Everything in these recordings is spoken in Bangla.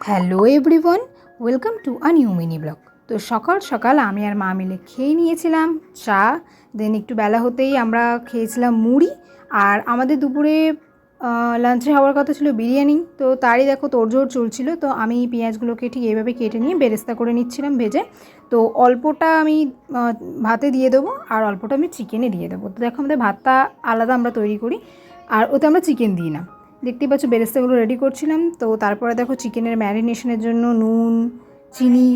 Hello everyone, welcome to a new mini blog. তো সকাল সকাল আমি আর মা মিলে খেয়ে নিয়েছিলাম চা। দেন একটু বেলা হতেই আমরা খেয়েছিলাম মুড়ি। আর আমাদের দুপুরে লাঞ্চে হওয়ার কথা ছিল বিরিয়ানি। তো তারই দেখো তোড়জোড় চলছিল। তো আমি পেঁয়াজগুলোকে ঠিক এইভাবে কেটে নিয়ে বেরেস্তা করে নিচ্ছিলাম ভেজে। তো অল্পটা আমি ভাতে দিয়ে দেবো আর অল্পটা আমি চিকেনে দিয়ে দেবো। তো দেখো আমাদের ভাতটা আলাদা আমরা তৈরি করি, আর ওতে আমরা চিকেন দিই না। দেখতেই পাচ্ছ বেরেস্তাগুলো রেডি করছিলাম। তো তারপরে দেখো চিকেনের ম্যারিনেশনের জন্য নুন, চিনি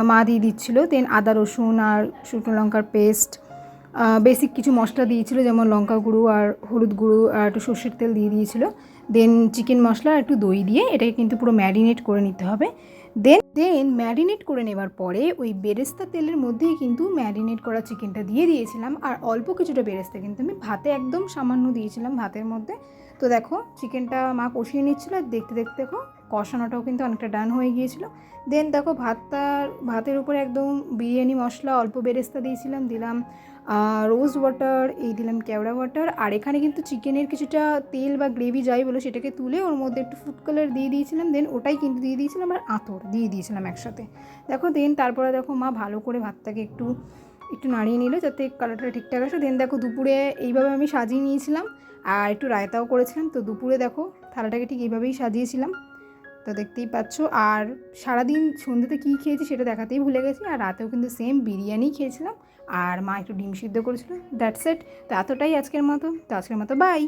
মা দিয়ে দিচ্ছিলো। দেন আদা রসুন আর শুকনো লঙ্কার পেস্ট, বেসিক কিছু মশলা দিয়েছিলো, যেমন লঙ্কা গুঁড়ো আর হলুদ গুঁড়ো আর একটু সর্ষের তেল দিয়ে দিয়েছিলো। দেন চিকেন মশলা আর একটু দই দিয়ে এটাকে কিন্তু পুরো ম্যারিনেট করে নিতে হবে। দেন ম্যারিনেট করে নেবার পরে ওই বেরেস্তা তেলের মধ্যেই কিন্তু ম্যারিনেট করা চিকেনটা দিয়ে দিয়েছিলাম। আর অল্প কিছুটা বেরেস্তা কিন্তু আমি ভাতে একদম সামান্য দিয়েছিলাম ভাতের মধ্যে। তো দেখো চিকেনটা মা কষিয়ে নিচ্ছিলো, আর দেখতে দেখতে দেখো কষানোটাও কিন্তু অনেকটা ডান হয়ে গিয়েছিলো। দেন দেখো ভাতের উপরে একদম বিরিয়ানি মশলা, অল্প বেরেস্তা দিয়েছিলাম, দিলাম রোজ ওয়াটার, এই দিলাম কেওড়া ওয়াটার। আর এখানে কিন্তু চিকেনের কিছুটা তেল বা গ্রেভি যাই বলো সেটাকে তুলে ওর মধ্যে একটু ফুড কালার দিয়ে দিয়েছিলাম। দেন ওটাই কিন্তু দিয়ে দিয়েছিলাম, আর আতর দিয়ে দিয়েছিলাম একসাথে। দেখো দেন তারপরে দেখো মা ভালো করে ভাতটাকে একটু একটু নাড়িয়ে নিল যাতে কালারটা ঠিকঠাক আসে। দেন দেখো দুপুরে এইভাবে আমি সাজিয়ে নিয়েছিলাম, আর একটু রায়তাও করেছিলাম। তো দুপুরে দেখো থালাটাকে ঠিক এইভাবেই সাজিয়েছিলাম, তো দেখতেই পাচ্ছ। আর সারাদিন সন্ধ্যেতে কী খেয়েছি সেটা দেখাতেই ভুলে গেছি। আর রাতেও কিন্তু সেম বিরিয়ানি খেয়েছিলাম, আর মা একটু ডিম সিদ্ধ করেছিল। That's it. তো এতটাই আজকের মতো বাই।